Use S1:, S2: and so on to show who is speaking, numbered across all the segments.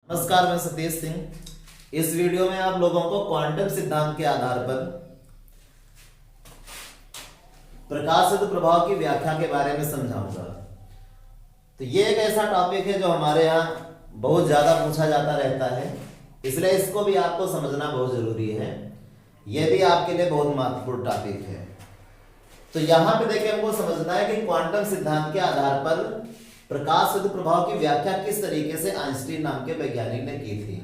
S1: नमस्कार, मैं सतीश सिंह। इस वीडियो में आप लोगों को क्वांटम सिद्धांत के आधार पर प्रकाशित प्रभाव की व्याख्या के बारे में समझाऊंगा। तो ये एक ऐसा टॉपिक है जो हमारे यहाँ बहुत ज्यादा पूछा जाता रहता है, इसलिए इसको भी आपको समझना बहुत जरूरी है। यह भी आपके लिए बहुत महत्वपूर्ण टॉपिक है। तो यहाँ पे देखिए, हमको समझना है कि क्वांटम सिद्धांत के आधार पर प्रकाश युद्ध प्रभाव की व्याख्या किस तरीके से आइंस्टीन नाम के वैज्ञानिक ने की थी।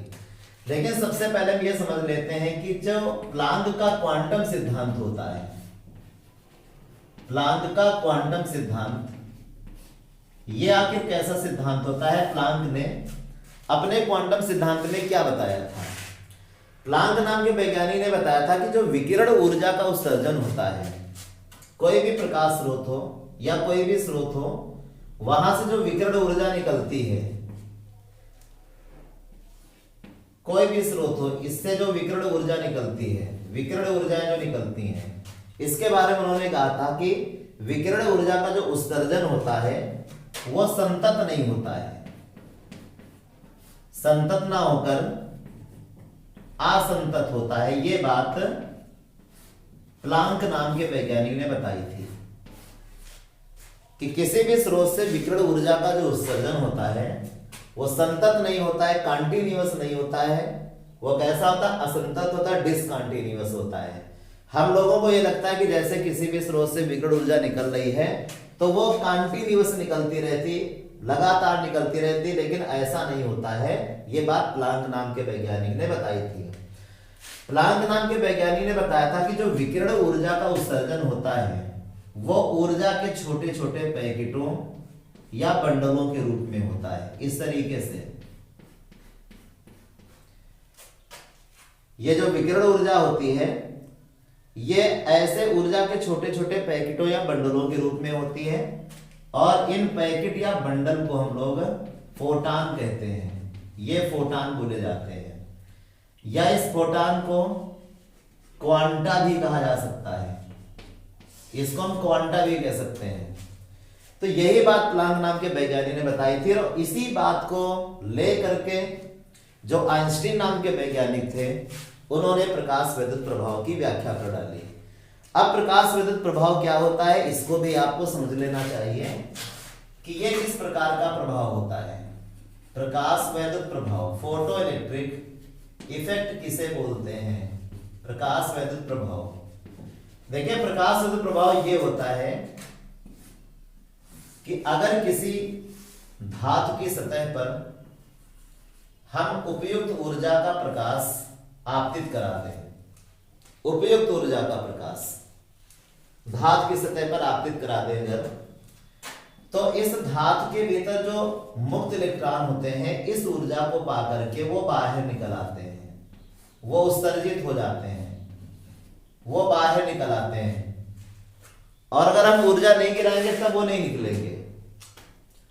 S1: लेकिन सबसे पहले हम ये समझ लेते हैं कि जो प्लांक का क्वांटम सिद्धांत होता है, प्लांक का क्वांटम सिद्धांत ये आखिर कैसा सिद्धांत होता है। प्लांक ने अपने क्वांटम सिद्धांत में क्या बताया था। प्लांक नाम के वैज्ञानिक ने बताया था कि जो विकिरण ऊर्जा का उत्सर्जन होता है, कोई भी प्रकाश स्रोत हो या कोई भी स्रोत हो, वहां से जो विकिरण ऊर्जा निकलती है, कोई भी स्रोत हो, इससे जो विकिरण ऊर्जा निकलती है, विकिरण ऊर्जाएं जो निकलती हैं, इसके बारे में उन्होंने कहा था कि विकिरण ऊर्जा का जो उत्सर्जन होता है वो संतत नहीं होता है, संतत ना होकर असंतत होता है। ये बात प्लांक नाम के वैज्ञानिक ने बताई थी कि किसी भी स्रोत से विकिरण ऊर्जा का जो उत्सर्जन होता है वो संतत नहीं होता है, कॉन्टिन्यूअस नहीं होता है। वो कैसा होता है? असंतत होता है, डिसकंटिन्यूअस होता है। हम लोगों को ये लगता है कि जैसे किसी भी स्रोत से विकिरण ऊर्जा निकल रही है तो वो कॉन्टिन्यूअस निकलती रहती, लगातार निकलती रहती, लेकिन ऐसा नहीं होता है। ये बात प्लांक नाम के वैज्ञानिक ने बताई थी। प्लांक नाम के वैज्ञानिक ने बताया था कि जो विकिरण ऊर्जा का उत्सर्जन होता है वो ऊर्जा के छोटे छोटे पैकेटों या बंडलों के रूप में होता है। इस तरीके से ये जो विकिरण ऊर्जा होती है ये ऐसे ऊर्जा के छोटे छोटे पैकेटों या बंडलों के रूप में होती है, और इन पैकेट या बंडल को हम लोग फोटान कहते हैं। ये फोटान बोले जाते हैं, या इस फोटान को क्वांटा भी कहा जा सकता है। इसको हम क्वांटा भी कह सकते हैं। तो यही बात प्लांक नाम के वैज्ञानिक ने बताई थी, और इसी बात को लेकर के जो आइंस्टीन नाम के वैज्ञानिक थे उन्होंने प्रकाश विद्युत प्रभाव की व्याख्या कर डाली। अब प्रकाश विद्युत प्रभाव क्या होता है इसको भी आपको समझ लेना चाहिए कि ये किस प्रकार का प्रभाव होता है। प्रकाश विद्युत प्रभाव, फोटो इलेक्ट्रिक इफेक्ट किसे बोलते हैं? प्रकाश विद्युत प्रभाव। देखिए, प्रकाश विद्युत प्रभाव ये होता है कि अगर किसी धातु की सतह पर हम उपयुक्त ऊर्जा का प्रकाश आपतित करा दें, उपयुक्त ऊर्जा का प्रकाश धातु की सतह पर आपतित करा दें अगर, तो इस धातु के भीतर जो मुक्त इलेक्ट्रॉन होते हैं इस ऊर्जा को पा करके वो बाहर निकल आते हैं, वो उत्सर्जित हो जाते हैं, वो बाहर निकल आते हैं। और अगर हम ऊर्जा नहीं गिराएंगे तब वो नहीं निकलेंगे।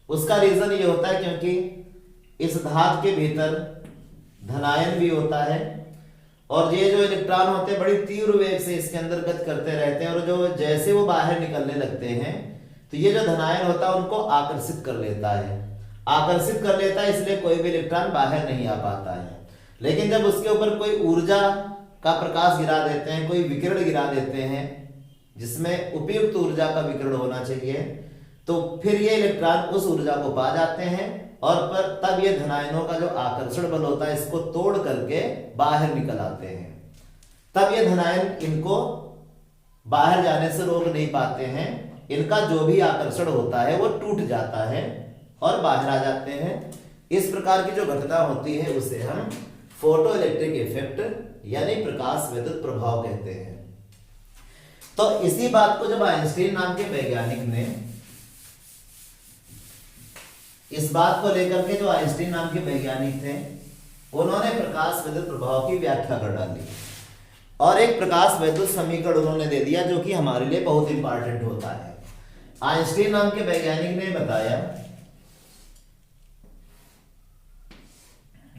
S1: उसका रीजन ये होता है क्योंकि इस धातु के भीतर धनायन भी होता है, और ये जो इलेक्ट्रॉन होते हैं बड़ी तीव्र वेग से इसके अंदर गति करते रहते हैं, और जो जैसे वो बाहर निकलने लगते हैं तो ये जो धनायन होता है उनको आकर्षित कर लेता है, आकर्षित कर लेता है, इसलिए कोई भी इलेक्ट्रॉन बाहर नहीं आ पाता है। लेकिन जब उसके ऊपर कोई ऊर्जा का प्रकाश गिरा देते हैं, कोई विकिरण गिरा देते हैं जिसमें उपयुक्त ऊर्जा का विकिरण होना चाहिए, तो फिर ये इलेक्ट्रॉन उस ऊर्जा को पा जाते हैं, और पर तब ये धनायनों का जो आकर्षण बल होता है इसको तोड़ करके बाहर निकल आते हैं। तब ये धनायन इनको बाहर जाने से रोक नहीं पाते हैं, इनका जो भी आकर्षण होता है वो टूट जाता है और बाहर आ जाते हैं। इस प्रकार की जो घटना होती है उसे हम फोटो इलेक्ट्रिक इफेक्ट यानी प्रकाश विद्युत प्रभाव कहते हैं। तो इसी बात को जब आइंस्टीन नाम के वैज्ञानिक ने, इस बात को लेकर के जो आइंस्टीन नाम के वैज्ञानिक थे उन्होंने प्रकाश विद्युत प्रभाव की व्याख्या कर डाली, और एक प्रकाश विद्युत समीकरण उन्होंने दे दिया जो कि हमारे लिए बहुत इंपॉर्टेंट होता है। आइंस्टीन नाम के वैज्ञानिक ने बताया,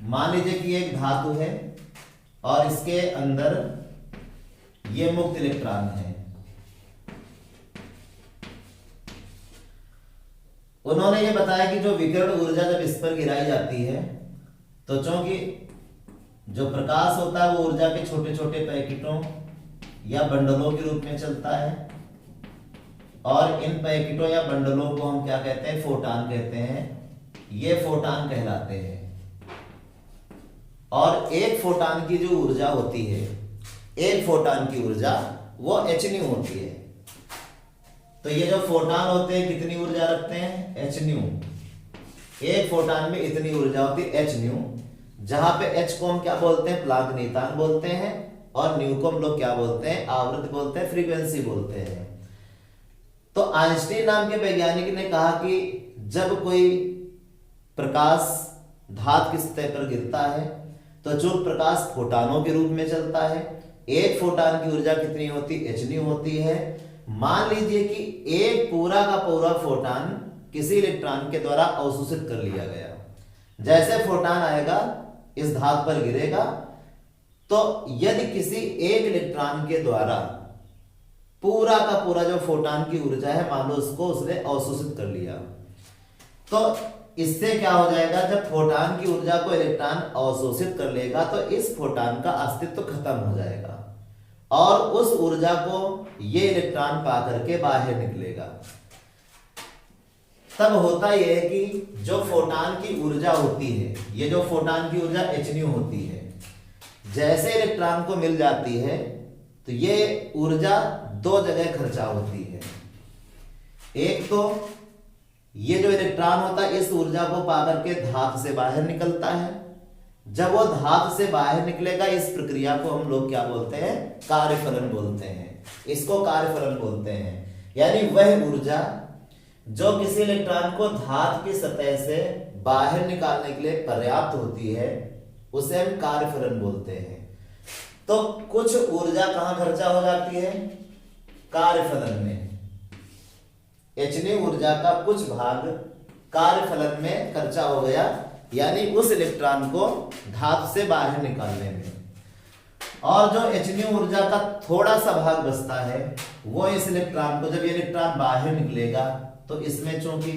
S1: मान लीजिए कि एक धातु है और इसके अंदर ये मुक्त इलेक्ट्रॉन है। उन्होंने ये बताया कि जो विकिरण ऊर्जा जब इस पर गिराई जाती है तो चूंकि जो प्रकाश होता है वो ऊर्जा के छोटे छोटे पैकेटों या बंडलों के रूप में चलता है, और इन पैकेटों या बंडलों को हम क्या कहते हैं, फोटान कहते हैं। ये फोटान कहलाते हैं। और एक फोटान की जो ऊर्जा होती है, एक फोटान की ऊर्जा वो h न्यू होती है। तो ये जो फोटान होते हैं कितनी ऊर्जा रखते हैं, h न्यू। एक फोटान में इतनी ऊर्जा होती है h न्यू, जहां पे h को हम क्या बोलते हैं, प्लांक नियतांक बोलते हैं, और न्यू को हम लोग क्या बोलते हैं, आवृत्ति बोलते हैं, फ्रीक्वेंसी बोलते हैं। तो आइंस्टीन नाम के वैज्ञानिक ने कहा कि जब कोई प्रकाश धातु की सतह पर गिरता है तो जो प्रकाश फोटानों के रूप में चलता है, एक फोटान की ऊर्जा कितनी होती है, h न्यू होती है। मान लीजिए कि एक पूरा का पूरा फोटान किसी इलेक्ट्रॉन के द्वारा अवशोषित कर लिया गया। जैसे फोटान आएगा इस धातु पर गिरेगा, तो यदि किसी एक इलेक्ट्रॉन के द्वारा पूरा का पूरा जो फोटान की ऊर्जा है, मान लो उसको उसने अवशोषित कर लिया, तो इससे क्या हो जाएगा, जब फोटान की ऊर्जा को इलेक्ट्रॉन अवशोषित कर लेगा तो इस फोटान का अस्तित्व खत्म हो जाएगा और उस ऊर्जा को ये इलेक्ट्रॉन पा करके बाहर निकलेगा। तब होता यह है कि जो फोटान की ऊर्जा होती है, ये जो फोटान की ऊर्जा h न्यू होती है, जैसे इलेक्ट्रॉन को मिल जाती है तो ये ऊर्जा दो जगह खर्चा होती है। एक तो ये जो इलेक्ट्रॉन होता है इस ऊर्जा को पाकर के धातु से बाहर निकलता है। जब वो धातु से बाहर निकलेगा, इस प्रक्रिया को हम लोग क्या बोलते हैं, कार्यफलन बोलते हैं। इसको कार्यफलन बोलते हैं। यानी वह ऊर्जा जो किसी इलेक्ट्रॉन को धातु की सतह से बाहर निकालने के लिए पर्याप्त होती है, उसे हम कार्यफलन बोलते हैं। तो कुछ ऊर्जा कहां खर्चा हो जाती है, कार्यफलन में। h न्यू ऊर्जा का कुछ भाग कार्यफलन में खर्चा हो गया, यानी उस इलेक्ट्रॉन को धातु से बाहर निकालने में। और जो h न्यू ऊर्जा का थोड़ा सा भाग बचता है, वो इस इलेक्ट्रॉन को, जब ये इलेक्ट्रॉन बाहर निकलेगा तो इसमें चूंकि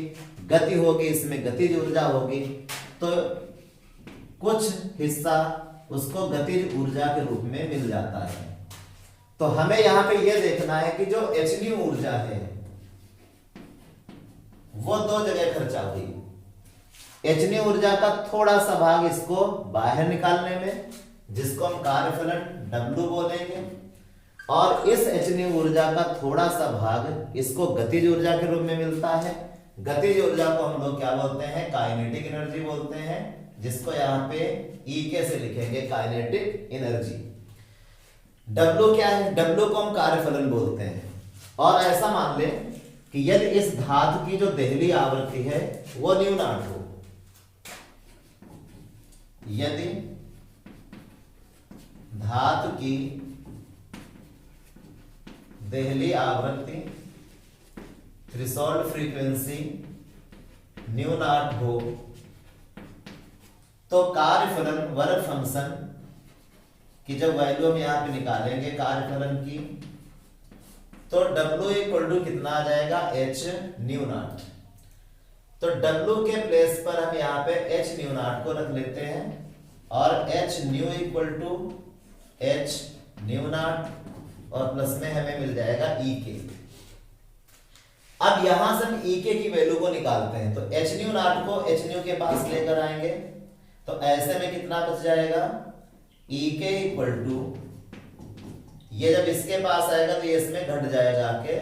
S1: गति होगी, इसमें गतिज ऊर्जा होगी, तो कुछ हिस्सा उसको गतिज ऊर्जा के रूप में मिल जाता है। तो हमें यहां पे यह देखना है कि जो h न्यू ऊर्जा है वो दो जगह खर्चा हुई। h न्यू ऊर्जा का थोड़ा सा भाग इसको बाहर निकालने में, जिसको हम कार्यफलन W बोलेंगे, और इस h न्यू ऊर्जा का थोड़ा सा भाग इसको गतिज ऊर्जा के रूप में मिलता है। गतिज ऊर्जा को हम लोग क्या बोलते हैं, काइनेटिक एनर्जी बोलते हैं, जिसको यहाँ पे E से लिखेंगे, काइनेटिक एनर्जी। W क्या है, W को हम कार्यफलन बोलते हैं। और ऐसा मान ले कि यदि इस धातु की जो देहली आवृत्ति है वो न्यू नॉट हो, यदि धातु की देहली आवृत्ति थ्रेशोल्ड फ्रीक्वेंसी न्यू नॉट हो, तो कार्यफलन वर्क फंक्शन की जब वैल्यू हम यहां पे निकालेंगे कार्यफलन की, तो W इक्वल टू कितना आ जाएगा, h न्यू नॉट। तो W के प्लेस पर हम यहाँ पे h न्यू नॉट को रख लेते हैं, और h nu equal to h nu naught, और प्लस में हमें मिल जाएगा EK। अब यहां से हम EK की वैल्यू को निकालते हैं, तो h न्यू नॉट को h न्यू के पास लेकर आएंगे, तो ऐसे में कितना बच जाएगा, EK इक्वल टू, ये जब इसके पास आएगा तो ये इसमें घट जाएगा आके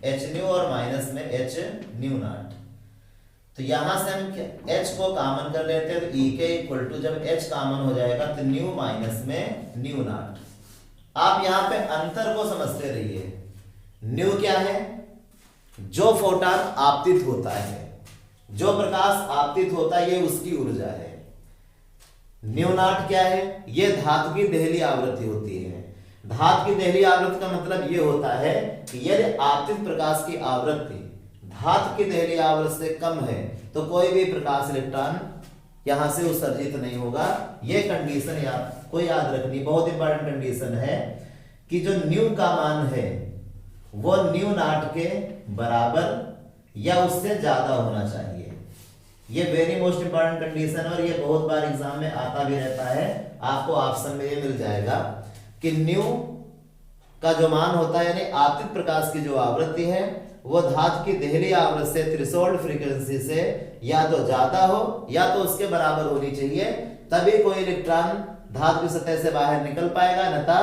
S1: h न्यू और माइनस में h न्यू नॉट। तो यहां से हम h को कॉमन कर लेते हैं, तो EK इक्वल टू, जब h कॉमन हो जाएगा तो न्यू माइनस में न्यू नॉट। आप यहां पे अंतर को समझते रहिए। न्यू क्या है, जो फोटान आपतित होता है, जो प्रकाश आपतित होता है, ये उसकी ऊर्जा है। न्यू नॉट क्या है, ये धातु की देहली आवृत्ति होती है। धातु की देहली आवृत्ति का मतलब ये होता है कि यदि आपतित प्रकाश की आवृत्ति धातु की देहली आवृत्ति से कम है तो कोई भी प्रकाश इलेक्ट्रॉन यहां से उत्सर्जित नहीं होगा। ये कंडीशन आपको याद रखनी, बहुत इंपॉर्टेंट कंडीशन है कि जो न्यू का मान है वो न्यू नॉट के बराबर या उससे ज्यादा होना चाहिए। ये वेरी मोस्ट इंपॉर्टेंट कंडीशन और ये बहुत बार एग्जाम में आता भी रहता है। आपको ऑप्शन में ये मिल जाएगा कि न्यू का जो मान होता है यानी आपतित प्रकाश की जो आवृत्ति है वो धातु की देहली आवृत्ति से थ्रेशोल्ड फ्रीक्वेंसी से या तो ज्यादा हो या तो उसके बराबर होनी चाहिए, तभी कोई इलेक्ट्रॉन धातु की सतह से बाहर निकल पाएगा, अन्यथा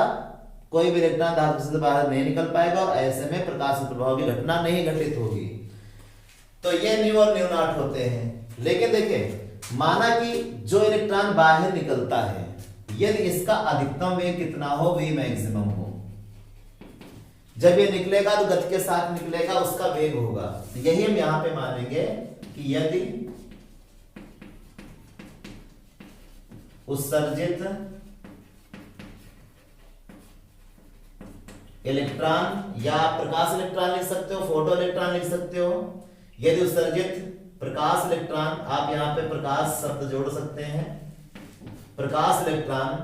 S1: कोई भी इलेक्ट्रॉन धातु की सतह से बाहर नहीं निकल पाएगा और ऐसे में प्रकाश प्रभाव की घटना नहीं घटित होगी। तो ये न्यू और न्यू नॉट होते हैं। लेकिन देखिए माना कि जो इलेक्ट्रॉन बाहर निकलता है यदि इसका अधिकतम वेग कितना हो, v मैक्सिमम हो, जब ये निकलेगा तो गति के साथ निकलेगा, उसका वेग होगा। यही हम यहां पे मानेंगे कि यदि उत्सर्जित इलेक्ट्रॉन या प्रकाश इलेक्ट्रॉन लिख सकते हो, फोटो इलेक्ट्रॉन लिख सकते हो, यदि उत्सर्जित प्रकाश इलेक्ट्रॉन, आप यहां पे प्रकाश शब्द जोड़ सकते हैं, प्रकाश इलेक्ट्रॉन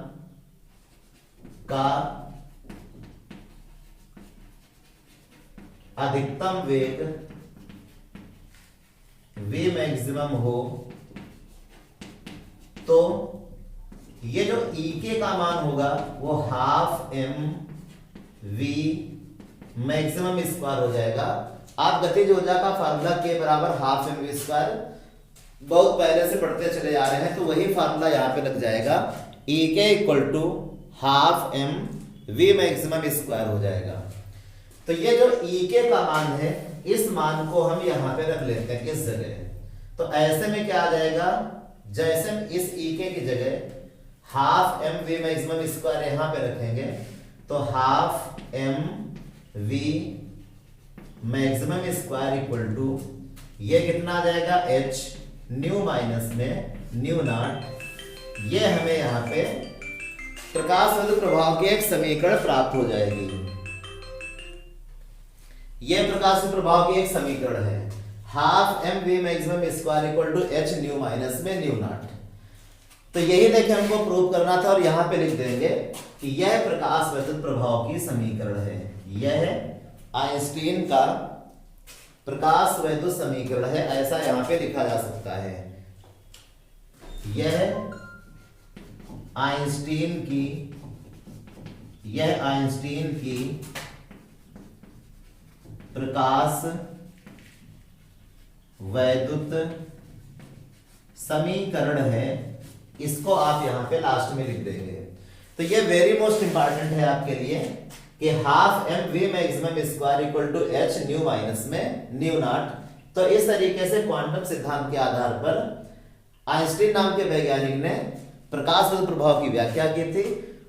S1: का अधिकतम वेग v मैक्सिमम हो तो ये जो ek का मान होगा वो half m v maximum square हो जाएगा। आप गतिज ऊर्जा का फार्मूला के बराबर हाफ m v स्क्वायर बहुत पहले से पढ़ते चले जा रहे हैं, तो वही फार्मूला यहां पे लग जाएगा, ek equal to half m v maximum square हो जाएगा। तो ये जो ek का मान है इस मान को हम यहां पे रख लेते हैं इस जगह। तो ऐसे में क्या आ जाएगा, जैसे हम इस ek की जगह half m v maximum square यहां पे रखेंगे तो half m v maximum square equal to ये कितना आ जाएगा h न्यू माइनस में न्यू नॉट। ये हमें यहाँ पे प्रकाश विद्युत प्रभाव की एक समीकरण प्राप्त हो जाएगी। ये प्रकाश विद्युत प्रभाव की एक समीकरण है, half m v maximum square equal to h nu minus में न्यू नॉट। तो यही देखिए हमको प्रूव करना था और यहां पे लिख देंगे कि यह प्रकाश विद्युत प्रभाव की समीकरण है। यह आइंस्टीन का प्रकाश वैद्युत समीकरण है, ऐसा यहां पे लिखा जा सकता है। यह आइंस्टीन की प्रकाश वैद्युत समीकरण है, इसको आप यहां पे लास्ट में लिख देंगे। तो ये वेरी मोस्ट इंपॉर्टेंट है आपके लिए कि half m v maximum square equal to h nu minus में न्यू नॉट। तो इस तरीके से क्वांटम सिद्धांत के आधार पर आइंस्टीन नाम के वैज्ञानिक ने प्रकाश विद्युत प्रभाव की व्याख्या की थी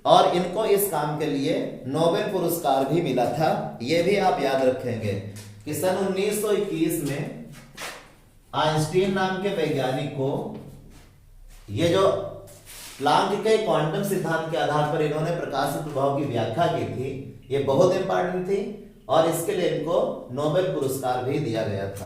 S1: और इनको इस काम के लिए नोबेल पुरस्कार भी मिला था। यह भी आप याद रखेंगे कि सन 1921 में आइंस्टीन नाम के वैज्ञानिक को ये जो प्लांक के क्वांटम सिद्धांत के आधार पर इन्होंने प्रकाश प्रभाव की व्याख्या की थी, ये बहुत इंपॉर्टेंट थी और इसके लिए इनको नोबेल पुरस्कार भी दिया गया था।